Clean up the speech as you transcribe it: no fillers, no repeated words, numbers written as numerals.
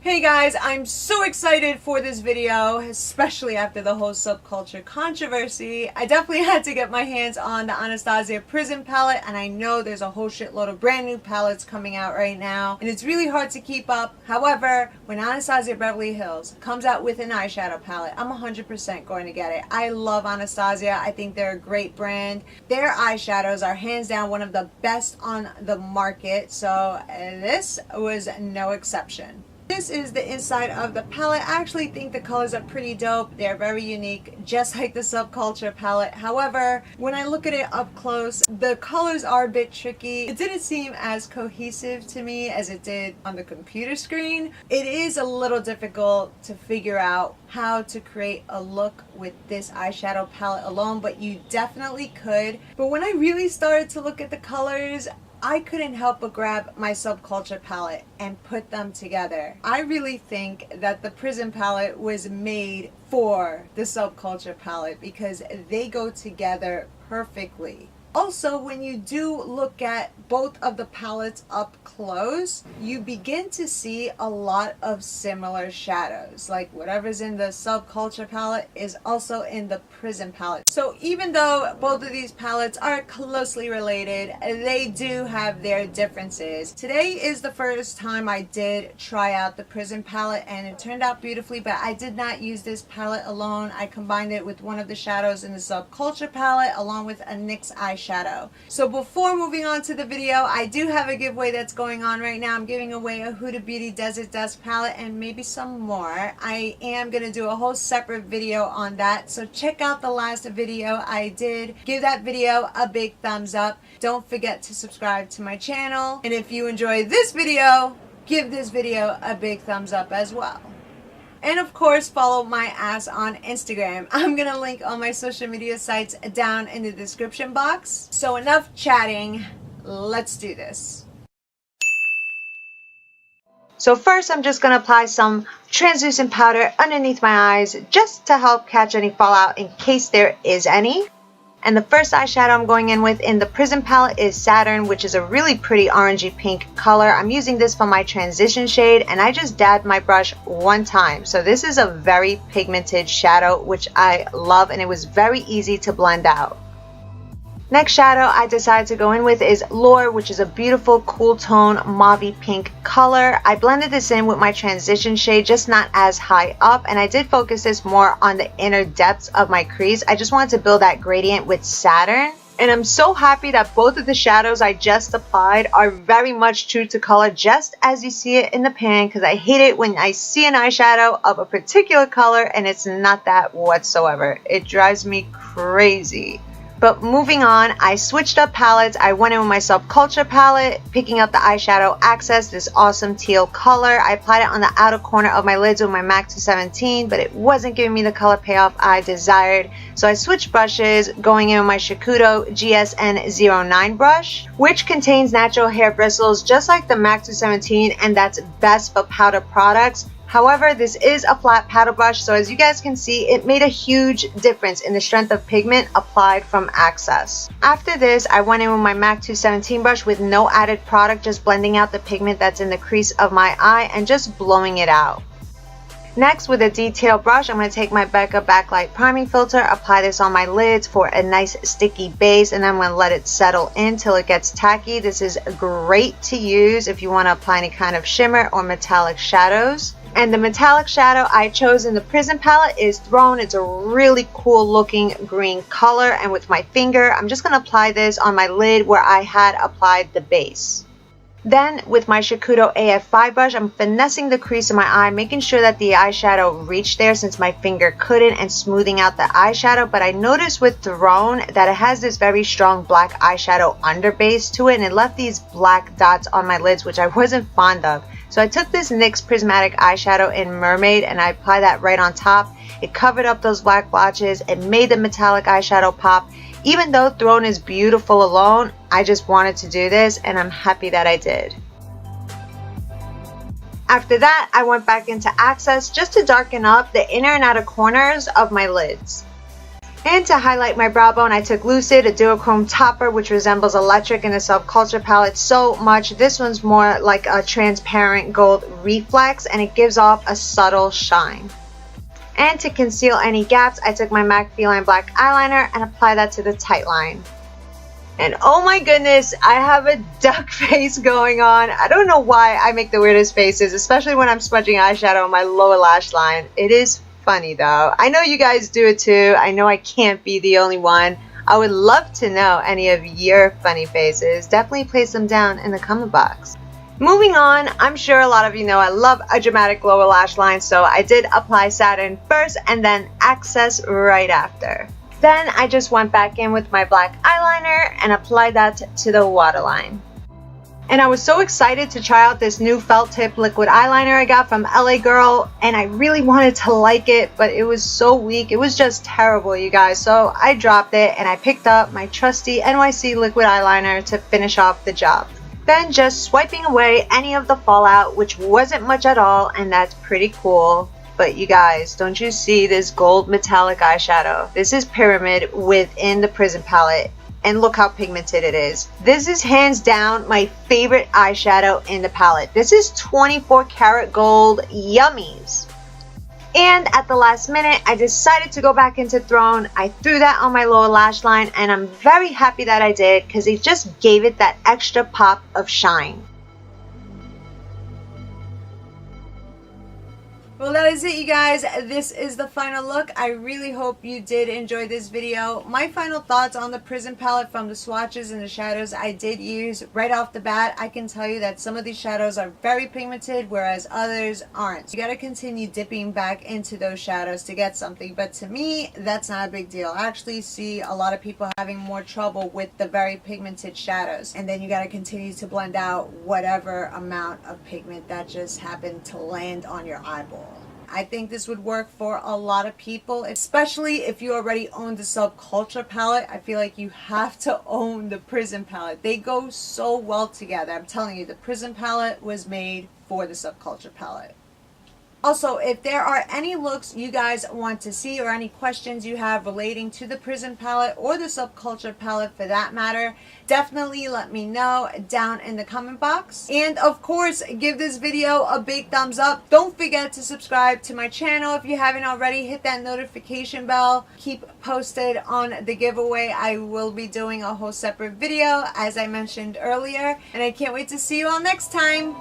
Hey guys, I'm so excited for this video, especially after the whole subculture controversy. I definitely had to get my hands on the Anastasia Prism palette, and I know there's a whole shitload of brand new palettes coming out right now, and it's really hard to keep up. However, when Anastasia Beverly Hills comes out with an eyeshadow palette, I'm 100% going to get it. I love Anastasia. I think they're a great brand. Their eyeshadows are hands down one of the best on the market, so this was no exception. This is the inside of the palette. I actually think the colors are pretty dope. They're very unique, just like the Subculture palette. However, when I look at it up close, the colors are a bit tricky. It didn't seem as cohesive to me as it did on the computer screen. It is a little difficult to figure out how to create a look with this eyeshadow palette alone, but you definitely could. But when I really started to look at the colors, I couldn't help but grab my Subculture palette and put them together. I really think that the Prism palette was made for the Subculture palette because they go together perfectly. Also, when you do look at both of the palettes up close, you begin to see a lot of similar shadows. Like whatever's in the Subculture palette is also in the Prism palette. So even though both of these palettes are closely related, they do have their differences. Today is the first time I did try out the Prism palette, and it turned out beautifully, but I did not use this palette alone. I combined it with one of the shadows in the Subculture palette along with a NYX eyeshadow. So before moving on to the video, I do have a giveaway that's going on right now. I'm giving away a Huda Beauty Desert Dust palette and maybe some more. I am going to do a whole separate video on that, so check out the last video I did. Give that video a big thumbs up. Don't forget to subscribe to my channel, and if you enjoy this video, give this video a big thumbs up as well. And of course, follow my ass on Instagram. I'm gonna link all my social media sites down in the description box. So enough chatting, let's do this. So first, I'm just gonna apply some translucent powder underneath my eyes just to help catch any fallout in case there is any. And the first eyeshadow I'm going in with in the Prism palette is Saturn, which is a really pretty orangey pink color. I'm using this for my transition shade, and I just dabbed my brush one time. So this is a very pigmented shadow, which I love, and it was very easy to blend out. Next shadow I decided to go in with is Lure, which is a beautiful cool tone mauve pink color. I blended this in with my transition shade, just not as high up, and I did focus this more on the inner depths of my crease. I just wanted to build that gradient with Saturn. And I'm so happy that both of the shadows I just applied are very much true to color, just as you see it in the pan, because I hate it when I see an eyeshadow of a particular color and it's not that whatsoever. It drives me crazy. But moving on, I switched up palettes. I went in with my Subculture palette, picking up the eyeshadow Access, this awesome teal color. I applied it on the outer corner of my lids with my MAC 217, but it wasn't giving me the color payoff I desired. So I switched brushes, going in with my Shakudo GSN09 brush, which contains natural hair bristles just like the MAC 217, and that's best for powder products. However, this is a flat paddle brush, so as you guys can see, it made a huge difference in the strength of pigment applied from Access. After this, I went in with my MAC 217 brush with no added product, just blending out the pigment that's in the crease of my eye and just blowing it out. Next, with a detail brush, I'm going to take my Becca Backlight Priming Filter, apply this on my lids for a nice sticky base, and then I'm going to let it settle in till it gets tacky. This is great to use if you want to apply any kind of shimmer or metallic shadows. And the metallic shadow I chose in the Prism palette is Throne. It's a really cool looking green color, and with my finger I'm just going to apply this on my lid where I had applied the base. Then with my Shakudo AF5 brush, I'm finessing the crease of my eye, making sure that the eyeshadow reached there since my finger couldn't, and smoothing out the eyeshadow. But I noticed with Throne that it has this very strong black eyeshadow underbase to it, and it left these black dots on my lids, which I wasn't fond of. So I took this NYX Prismatic eyeshadow in Mermaid and I applied that right on top. It covered up those black blotches. It made the metallic eyeshadow pop. Even though Throne is beautiful alone, I just wanted to do this, and I'm happy that I did. After that, I went back into Access just to darken up the inner and outer corners of my lids. And to highlight my brow bone, I took Lucid, a duochrome topper, which resembles Electric in the Subculture palette so much. This one's more like a transparent gold reflex, and it gives off a subtle shine. And to conceal any gaps, I took my MAC Feline Black eyeliner and applied that to the tight line. And oh my goodness, I have a duck face going on. I don't know why I make the weirdest faces, especially when I'm smudging eyeshadow on my lower lash line. It is funny though. I know you guys do it too. I know I can't be the only one. I would love to know any of your funny faces. Definitely place them down in the comment box. Moving on, I'm sure a lot of you know I love a dramatic lower lash line, so I did apply Saturn first and then Access right after. Then I just went back in with my black eyeliner and applied that to the waterline. And I was so excited to try out this new felt tip liquid eyeliner I got from LA Girl, and I really wanted to like it, but it was so weak. It was just terrible, you guys. So I dropped it and I picked up my trusty NYC liquid eyeliner to finish off the job. Then just swiping away any of the fallout, which wasn't much at all, and that's pretty cool. But you guys, don't you see this gold metallic eyeshadow? This is Pyramid within the Prism palette. And look how pigmented it is. This is hands down my favorite eyeshadow in the palette. This is 24 karat gold yummies. And at the last minute, I decided to go back into Throne. I threw that on my lower lash line, and I'm very happy that I did because it just gave it that extra pop of shine. Well, that is it, you guys. This is the final look. I really hope you did enjoy this video. My final thoughts on the Prism palette from the swatches and the shadows I did use right off the bat. I can tell you that some of these shadows are very pigmented, whereas others aren't. You gotta continue dipping back into those shadows to get something, but to me, that's not a big deal. I actually see a lot of people having more trouble with the very pigmented shadows, and then you gotta continue to blend out whatever amount of pigment that just happened to land on your eyeball. I think this would work for a lot of people, especially if you already own the Subculture palette. I feel like you have to own the Prism palette. They go so well together. I'm telling you, the Prism palette was made for the Subculture palette. Also, if there are any looks you guys want to see or any questions you have relating to the Prism palette or the Subculture palette for that matter, definitely let me know down in the comment box. And of course, give this video a big thumbs up. Don't forget to subscribe to my channel if you haven't already. Hit that notification bell. Keep posted on the giveaway. I will be doing a whole separate video as I mentioned earlier. And I can't wait to see you all next time.